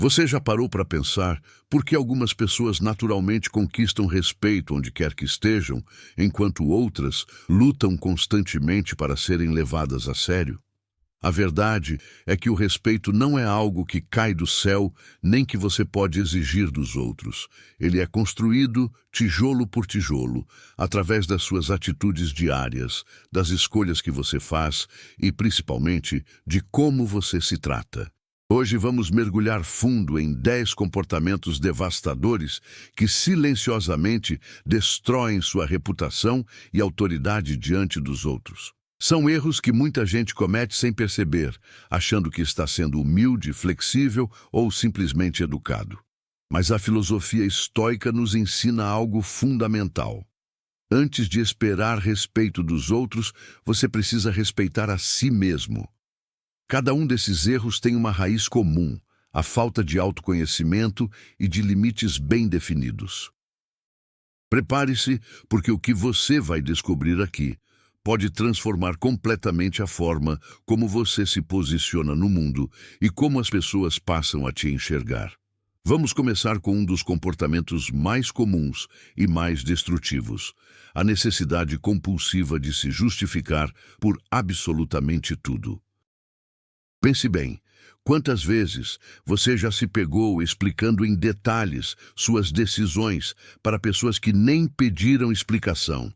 Você já parou para pensar por que algumas pessoas naturalmente conquistam respeito onde quer que estejam, enquanto outras lutam constantemente para serem levadas a sério? A verdade é que o respeito não é algo que cai do céu, nem que você pode exigir dos outros. Ele é construído tijolo por tijolo, através das suas atitudes diárias, das escolhas que você faz e, principalmente, de como você se trata. Hoje vamos mergulhar fundo em 10 comportamentos devastadores que silenciosamente destroem sua reputação e autoridade diante dos outros. São erros que muita gente comete sem perceber, achando que está sendo humilde, flexível ou simplesmente educado. Mas a filosofia estoica nos ensina algo fundamental. Antes de esperar respeito dos outros, você precisa respeitar a si mesmo. Cada um desses erros tem uma raiz comum, a falta de autoconhecimento e de limites bem definidos. Prepare-se, porque o que você vai descobrir aqui pode transformar completamente a forma como você se posiciona no mundo e como as pessoas passam a te enxergar. Vamos começar com um dos comportamentos mais comuns e mais destrutivos: a necessidade compulsiva de se justificar por absolutamente tudo. Pense bem, quantas vezes você já se pegou explicando em detalhes suas decisões para pessoas que nem pediram explicação?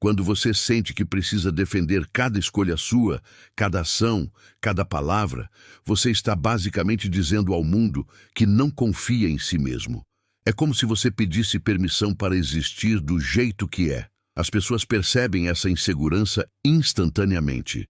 Quando você sente que precisa defender cada escolha sua, cada ação, cada palavra, você está basicamente dizendo ao mundo que não confia em si mesmo. É como se você pedisse permissão para existir do jeito que é. As pessoas percebem essa insegurança instantaneamente.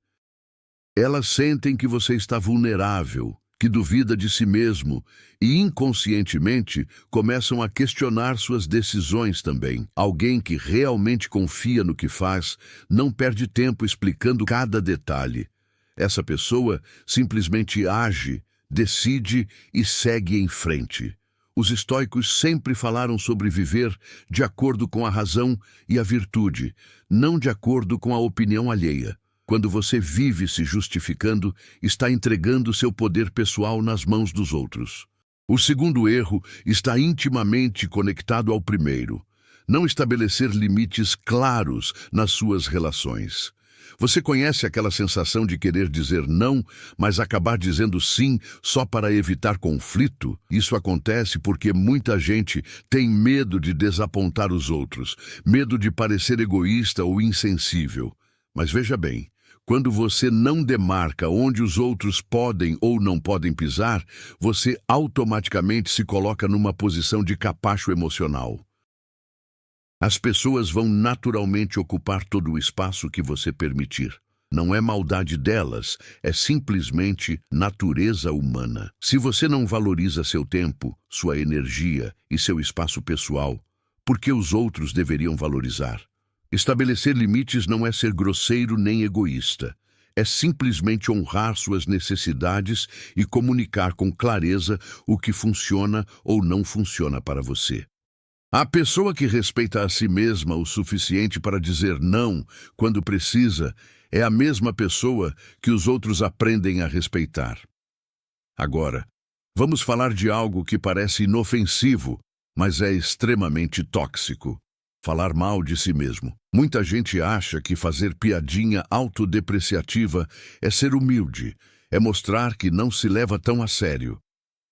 Elas sentem que você está vulnerável, que duvida de si mesmo e, inconscientemente, começam a questionar suas decisões também. Alguém que realmente confia no que faz não perde tempo explicando cada detalhe. Essa pessoa simplesmente age, decide e segue em frente. Os estoicos sempre falaram sobre viver de acordo com a razão e a virtude, não de acordo com a opinião alheia. Quando você vive se justificando, está entregando seu poder pessoal nas mãos dos outros. O segundo erro está intimamente conectado ao primeiro: não estabelecer limites claros nas suas relações. Você conhece aquela sensação de querer dizer não, mas acabar dizendo sim só para evitar conflito? Isso acontece porque muita gente tem medo de desapontar os outros, medo de parecer egoísta ou insensível. Mas veja bem, quando você não demarca onde os outros podem ou não podem pisar, você automaticamente se coloca numa posição de capacho emocional. As pessoas vão naturalmente ocupar todo o espaço que você permitir. Não é maldade delas, é simplesmente natureza humana. Se você não valoriza seu tempo, sua energia e seu espaço pessoal, por que os outros deveriam valorizar? Estabelecer limites não é ser grosseiro nem egoísta. É simplesmente honrar suas necessidades e comunicar com clareza o que funciona ou não funciona para você. A pessoa que respeita a si mesma o suficiente para dizer não quando precisa é a mesma pessoa que os outros aprendem a respeitar. Agora, vamos falar de algo que parece inofensivo, mas é extremamente tóxico: falar mal de si mesmo. Muita gente acha que fazer piadinha autodepreciativa é ser humilde, é mostrar que não se leva tão a sério.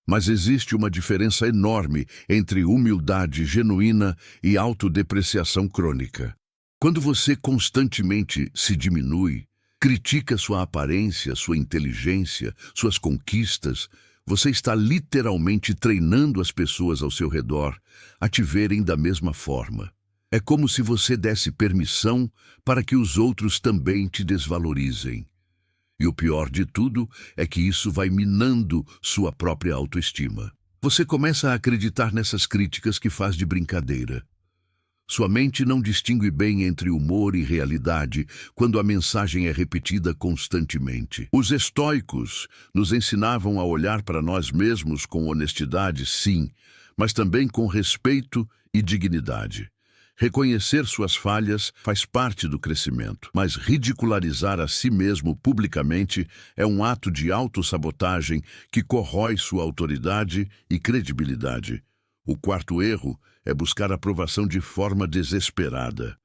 Mas existe uma diferença enorme entre humildade genuína e autodepreciação crônica. Quando você constantemente se diminui, critica sua aparência, sua inteligência, suas conquistas, você está literalmente treinando as pessoas ao seu redor a te verem da mesma forma. É como se você desse permissão para que os outros também te desvalorizem. E o pior de tudo é que isso vai minando sua própria autoestima. Você começa a acreditar nessas críticas que faz de brincadeira. Sua mente não distingue bem entre humor e realidade quando a mensagem é repetida constantemente. Os estoicos nos ensinavam a olhar para nós mesmos com honestidade, sim, mas também com respeito e dignidade. Reconhecer suas falhas faz parte do crescimento, mas ridicularizar a si mesmo publicamente é um ato de autossabotagem que corrói sua autoridade e credibilidade. O quarto erro é buscar aprovação de forma desesperada.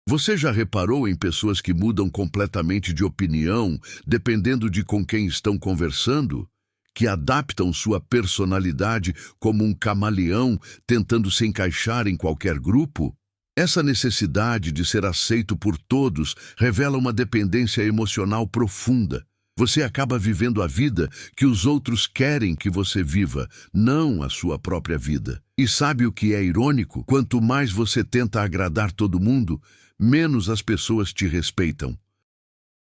Você já reparou em pessoas que mudam completamente de opinião dependendo de com quem estão conversando? Que adaptam sua personalidade como um camaleão tentando se encaixar em qualquer grupo? Essa necessidade de ser aceito por todos revela uma dependência emocional profunda. Você acaba vivendo a vida que os outros querem que você viva, não a sua própria vida. E sabe o que é irônico? Quanto mais você tenta agradar todo mundo, menos as pessoas te respeitam.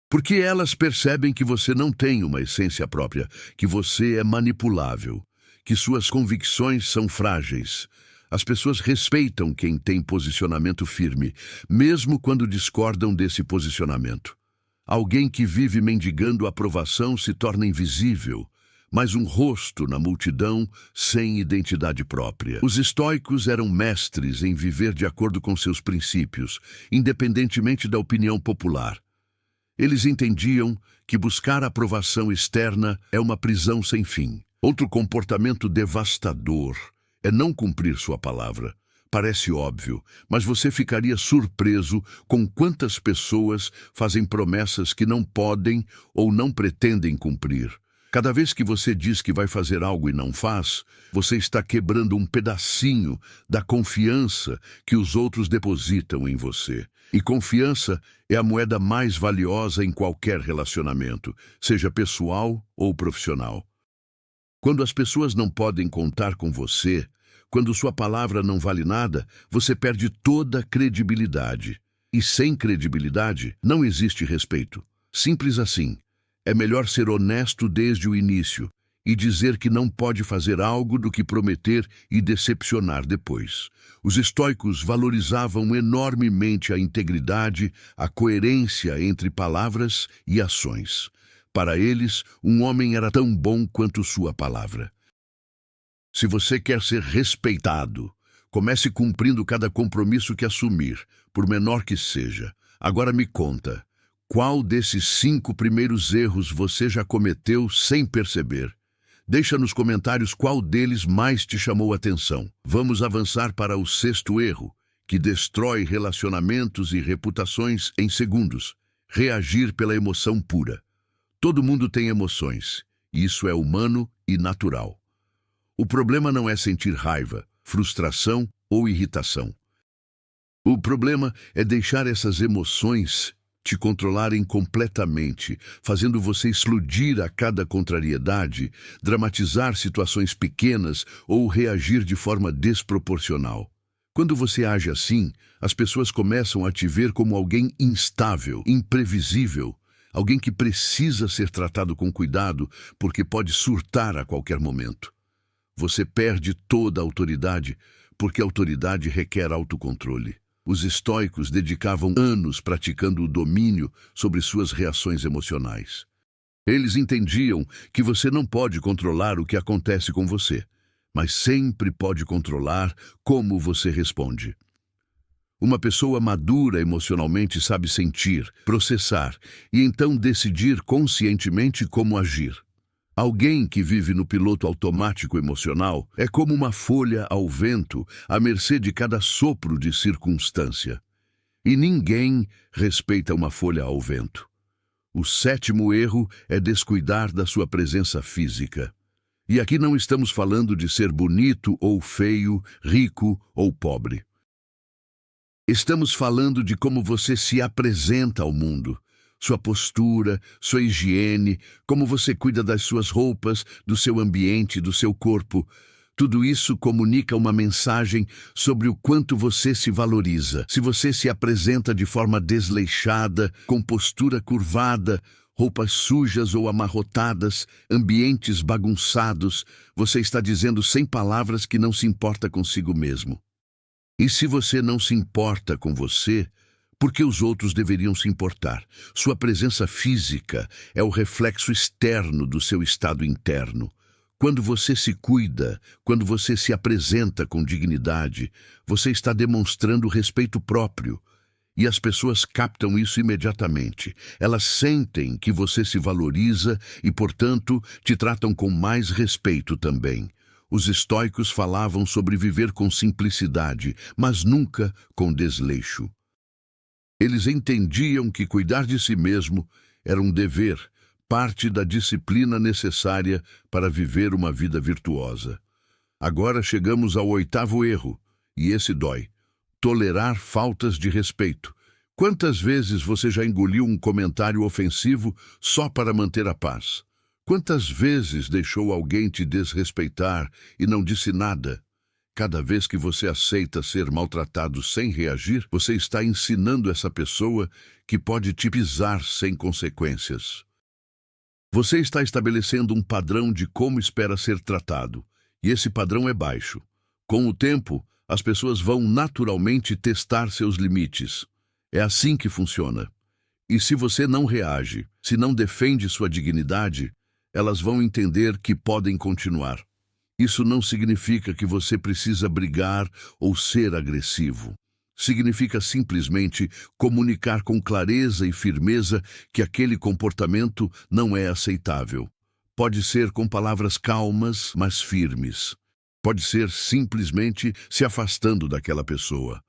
Porque elas percebem que você não tem uma essência própria, que você é manipulável, que suas convicções são frágeis. As pessoas respeitam quem tem posicionamento firme, mesmo quando discordam desse posicionamento. Alguém que vive mendigando aprovação se torna invisível, mas um rosto na multidão sem identidade própria. Os estoicos eram mestres em viver de acordo com seus princípios, independentemente da opinião popular. Eles entendiam que buscar aprovação externa é uma prisão sem fim. Outro comportamento devastador é não cumprir sua palavra. Parece óbvio, mas você ficaria surpreso com quantas pessoas fazem promessas que não podem ou não pretendem cumprir. Cada vez que você diz que vai fazer algo e não faz, você está quebrando um pedacinho da confiança que os outros depositam em você. E confiança é a moeda mais valiosa em qualquer relacionamento, seja pessoal ou profissional. Quando as pessoas não podem contar com você, quando sua palavra não vale nada, você perde toda a credibilidade. E sem credibilidade, não existe respeito. Simples assim. É melhor ser honesto desde o início e dizer que não pode fazer algo do que prometer e decepcionar depois. Os estoicos valorizavam enormemente a integridade, a coerência entre palavras e ações. Para eles, um homem era tão bom quanto sua palavra. Se você quer ser respeitado, comece cumprindo cada compromisso que assumir, por menor que seja. Agora me conta, qual desses 5 primeiros erros você já cometeu sem perceber? Deixa nos comentários qual deles mais te chamou a atenção. Vamos avançar para o 6º erro, que destrói relacionamentos e reputações em segundos. Reagir pela emoção pura. Todo mundo tem emoções. Isso é humano e natural. O problema não é sentir raiva, frustração ou irritação. O problema é deixar essas emoções te controlarem completamente, fazendo você explodir a cada contrariedade, dramatizar situações pequenas ou reagir de forma desproporcional. Quando você age assim, as pessoas começam a te ver como alguém instável, imprevisível, alguém que precisa ser tratado com cuidado porque pode surtar a qualquer momento. Você perde toda a autoridade, porque a autoridade requer autocontrole. Os estoicos dedicavam anos praticando o domínio sobre suas reações emocionais. Eles entendiam que você não pode controlar o que acontece com você, mas sempre pode controlar como você responde. Uma pessoa madura emocionalmente sabe sentir, processar e então decidir conscientemente como agir. Alguém que vive no piloto automático emocional é como uma folha ao vento, à mercê de cada sopro de circunstância. E ninguém respeita uma folha ao vento. O 7º erro é descuidar da sua presença física. E aqui não estamos falando de ser bonito ou feio, rico ou pobre. Estamos falando de como você se apresenta ao mundo. Sua postura, sua higiene, como você cuida das suas roupas, do seu ambiente, do seu corpo. Tudo isso comunica uma mensagem sobre o quanto você se valoriza. Se você se apresenta de forma desleixada, com postura curvada, roupas sujas ou amarrotadas, ambientes bagunçados, você está dizendo sem palavras que não se importa consigo mesmo. E se você não se importa com você, por que os outros deveriam se importar? Sua presença física é o reflexo externo do seu estado interno. Quando você se cuida, quando você se apresenta com dignidade, você está demonstrando respeito próprio. E as pessoas captam isso imediatamente. Elas sentem que você se valoriza e, portanto, te tratam com mais respeito também. Os estoicos falavam sobre viver com simplicidade, mas nunca com desleixo. Eles entendiam que cuidar de si mesmo era um dever, parte da disciplina necessária para viver uma vida virtuosa. Agora chegamos ao 8º erro, e esse dói. Tolerar faltas de respeito. Quantas vezes você já engoliu um comentário ofensivo só para manter a paz? Quantas vezes deixou alguém te desrespeitar e não disse nada? Cada vez que você aceita ser maltratado sem reagir, você está ensinando essa pessoa que pode te pisar sem consequências. Você está estabelecendo um padrão de como espera ser tratado, e esse padrão é baixo. Com o tempo, as pessoas vão naturalmente testar seus limites. É assim que funciona. E se você não reage, se não defende sua dignidade, elas vão entender que podem continuar. Isso não significa que você precisa brigar ou ser agressivo. Significa simplesmente comunicar com clareza e firmeza que aquele comportamento não é aceitável. Pode ser com palavras calmas, mas firmes. Pode ser simplesmente se afastando daquela pessoa.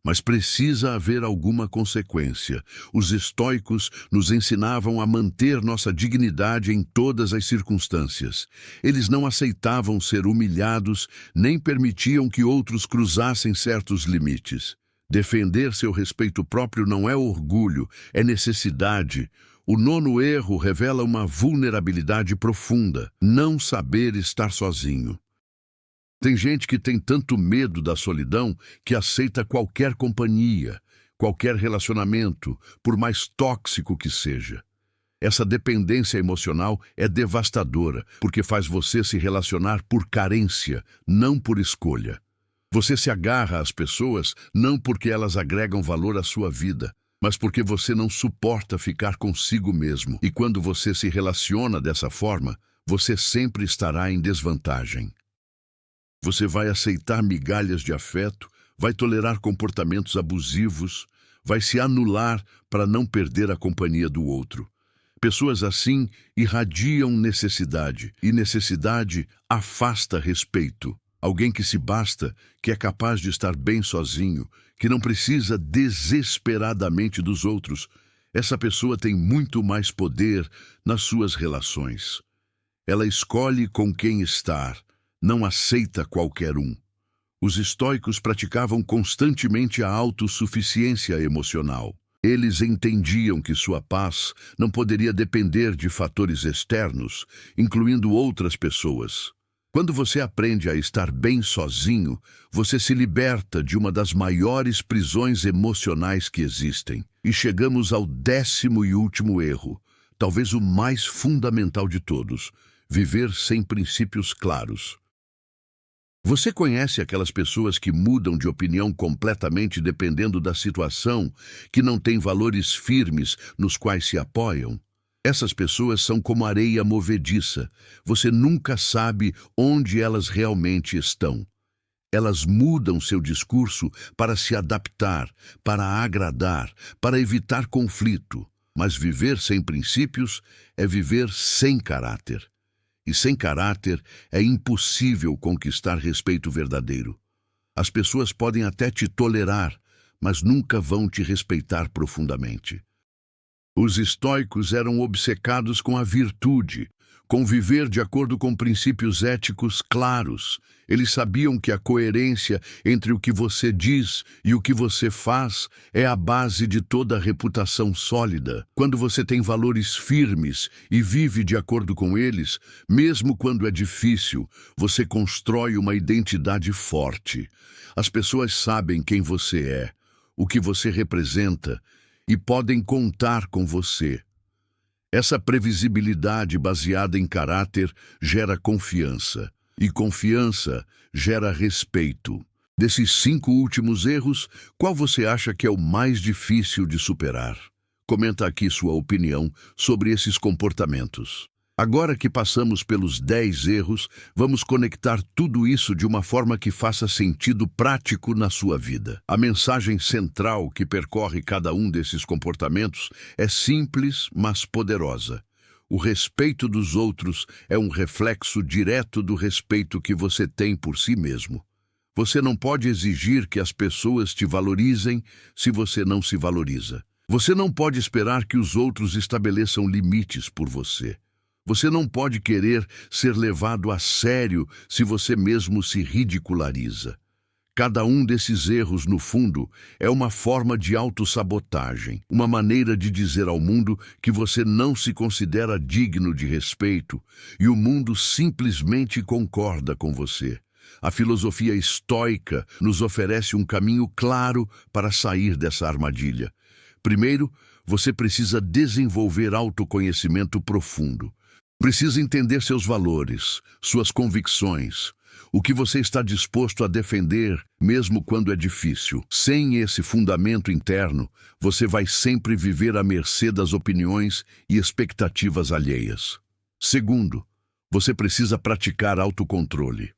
Mas precisa haver alguma consequência. Os estoicos nos ensinavam a manter nossa dignidade em todas as circunstâncias. Eles não aceitavam ser humilhados, nem permitiam que outros cruzassem certos limites. Defender seu respeito próprio não é orgulho, é necessidade. O 9º erro revela uma vulnerabilidade profunda, não saber estar sozinho. Tem gente que tem tanto medo da solidão que aceita qualquer companhia, qualquer relacionamento, por mais tóxico que seja. Essa dependência emocional é devastadora, porque faz você se relacionar por carência, não por escolha. Você se agarra às pessoas não porque elas agregam valor à sua vida, mas porque você não suporta ficar consigo mesmo. E quando você se relaciona dessa forma, você sempre estará em desvantagem. Você vai aceitar migalhas de afeto, vai tolerar comportamentos abusivos, vai se anular para não perder a companhia do outro. Pessoas assim irradiam necessidade, e necessidade afasta respeito. Alguém que se basta, que é capaz de estar bem sozinho, que não precisa desesperadamente dos outros. Essa pessoa tem muito mais poder nas suas relações. Ela escolhe com quem estar, não aceita qualquer um. Os estoicos praticavam constantemente a autossuficiência emocional. Eles entendiam que sua paz não poderia depender de fatores externos, incluindo outras pessoas. Quando você aprende a estar bem sozinho, você se liberta de uma das maiores prisões emocionais que existem. E chegamos ao 10º e último erro, talvez o mais fundamental de todos: viver sem princípios claros. Você conhece aquelas pessoas que mudam de opinião completamente dependendo da situação, que não têm valores firmes nos quais se apoiam? Essas pessoas são como areia movediça. Você nunca sabe onde elas realmente estão. Elas mudam seu discurso para se adaptar, para agradar, para evitar conflito. Mas viver sem princípios é viver sem caráter. E sem caráter é impossível conquistar respeito verdadeiro. As pessoas podem até te tolerar, mas nunca vão te respeitar profundamente. Os estoicos eram obcecados com a virtude, com viver de acordo com princípios éticos claros. Eles sabiam que a coerência entre o que você diz e o que você faz é a base de toda a reputação sólida. Quando você tem valores firmes e vive de acordo com eles, mesmo quando é difícil, você constrói uma identidade forte. As pessoas sabem quem você é, o que você representa, e podem contar com você. Essa previsibilidade baseada em caráter gera confiança, e confiança gera respeito. Desses 5 últimos erros, qual você acha que é o mais difícil de superar? Comenta aqui sua opinião sobre esses comportamentos. Agora que passamos pelos 10 erros, vamos conectar tudo isso de uma forma que faça sentido prático na sua vida. A mensagem central que percorre cada um desses comportamentos é simples, mas poderosa. O respeito dos outros é um reflexo direto do respeito que você tem por si mesmo. Você não pode exigir que as pessoas te valorizem se você não se valoriza. Você não pode esperar que os outros estabeleçam limites por você. Você não pode querer ser levado a sério se você mesmo se ridiculariza. Cada um desses erros, no fundo, é uma forma de autossabotagem, uma maneira de dizer ao mundo que você não se considera digno de respeito e o mundo simplesmente concorda com você. A filosofia estoica nos oferece um caminho claro para sair dessa armadilha. Primeiro, você precisa desenvolver autoconhecimento profundo. Precisa entender seus valores, suas convicções, o que você está disposto a defender, mesmo quando é difícil. Sem esse fundamento interno, você vai sempre viver à mercê das opiniões e expectativas alheias. Segundo, você precisa praticar autocontrole.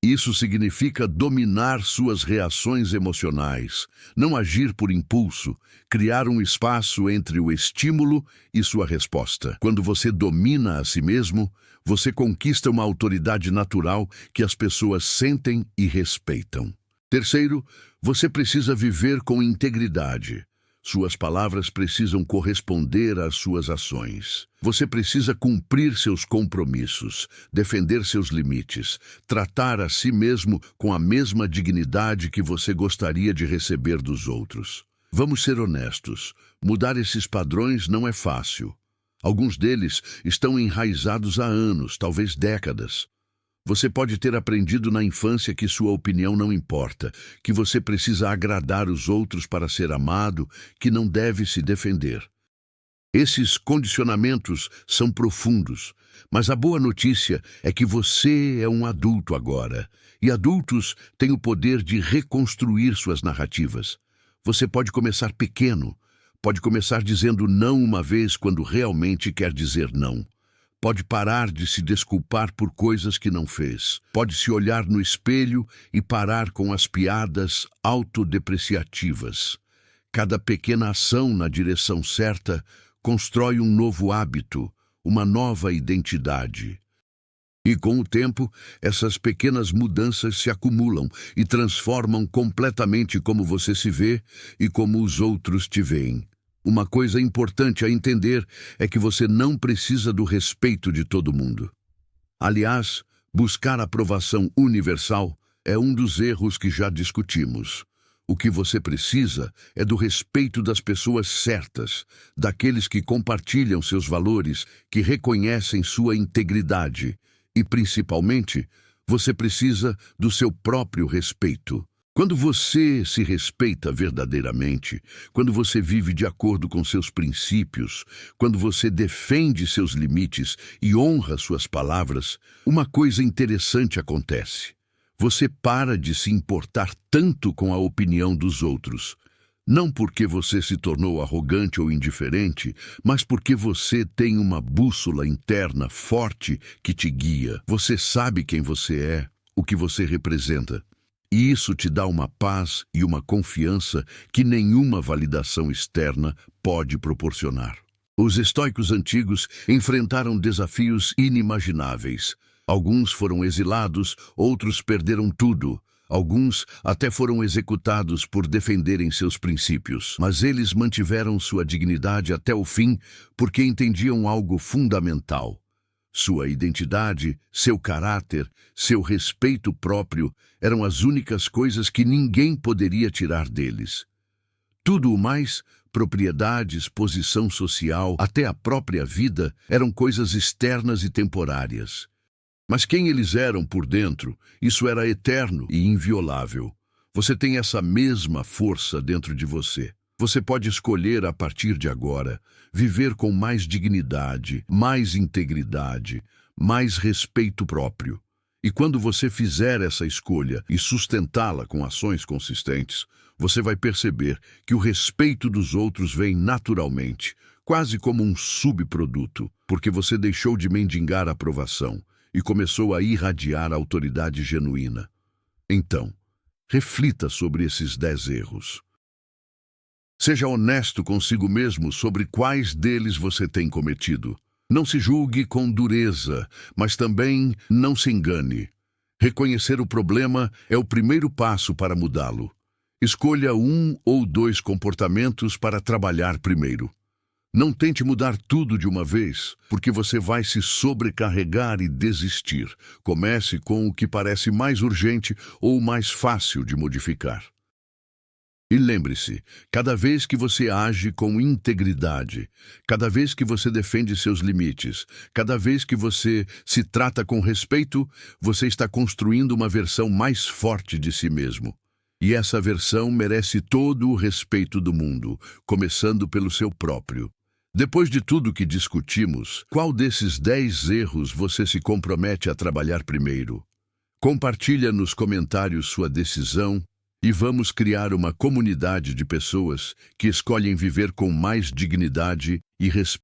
Isso significa dominar suas reações emocionais, não agir por impulso, criar um espaço entre o estímulo e sua resposta. Quando você domina a si mesmo, você conquista uma autoridade natural que as pessoas sentem e respeitam. Terceiro, você precisa viver com integridade. Suas palavras precisam corresponder às suas ações. Você precisa cumprir seus compromissos, defender seus limites, tratar a si mesmo com a mesma dignidade que você gostaria de receber dos outros. Vamos ser honestos, mudar esses padrões não é fácil. Alguns deles estão enraizados há anos, talvez décadas. Você pode ter aprendido na infância que sua opinião não importa, que você precisa agradar os outros para ser amado, que não deve se defender. Esses condicionamentos são profundos, mas a boa notícia é que você é um adulto agora, e adultos têm o poder de reconstruir suas narrativas. Você pode começar pequeno, pode começar dizendo não uma vez quando realmente quer dizer não. Pode parar de se desculpar por coisas que não fez. Pode se olhar no espelho e parar com as piadas autodepreciativas. Cada pequena ação na direção certa constrói um novo hábito, uma nova identidade. E com o tempo, essas pequenas mudanças se acumulam e transformam completamente como você se vê e como os outros te veem. Uma coisa importante a entender é que você não precisa do respeito de todo mundo. Aliás, buscar aprovação universal é um dos erros que já discutimos. O que você precisa é do respeito das pessoas certas, daqueles que compartilham seus valores, que reconhecem sua integridade. E, principalmente, você precisa do seu próprio respeito. Quando você se respeita verdadeiramente, quando você vive de acordo com seus princípios, quando você defende seus limites e honra suas palavras, uma coisa interessante acontece. Você para de se importar tanto com a opinião dos outros. Não porque você se tornou arrogante ou indiferente, mas porque você tem uma bússola interna forte que te guia. Você sabe quem você é, o que você representa. E isso te dá uma paz e uma confiança que nenhuma validação externa pode proporcionar. Os estoicos antigos enfrentaram desafios inimagináveis. Alguns foram exilados, outros perderam tudo. Alguns até foram executados por defenderem seus princípios. Mas eles mantiveram sua dignidade até o fim porque entendiam algo fundamental. Sua identidade, seu caráter, seu respeito próprio eram as únicas coisas que ninguém poderia tirar deles. Tudo o mais, propriedades, posição social, até a própria vida, eram coisas externas e temporárias. Mas quem eles eram por dentro, isso era eterno e inviolável. Você tem essa mesma força dentro de você. Você pode escolher, a partir de agora, viver com mais dignidade, mais integridade, mais respeito próprio. E quando você fizer essa escolha e sustentá-la com ações consistentes, você vai perceber que o respeito dos outros vem naturalmente, quase como um subproduto, porque você deixou de mendigar aprovação e começou a irradiar a autoridade genuína. Então, reflita sobre esses 10 erros. Seja honesto consigo mesmo sobre quais deles você tem cometido. Não se julgue com dureza, mas também não se engane. Reconhecer o problema é o primeiro passo para mudá-lo. Escolha 1 ou 2 comportamentos para trabalhar primeiro. Não tente mudar tudo de uma vez, porque você vai se sobrecarregar e desistir. Comece com o que parece mais urgente ou mais fácil de modificar. E lembre-se, cada vez que você age com integridade, cada vez que você defende seus limites, cada vez que você se trata com respeito, você está construindo uma versão mais forte de si mesmo. E essa versão merece todo o respeito do mundo, começando pelo seu próprio. Depois de tudo que discutimos, qual desses 10 erros você se compromete a trabalhar primeiro? Compartilha nos comentários sua decisão e vamos criar uma comunidade de pessoas que escolhem viver com mais dignidade e respeito.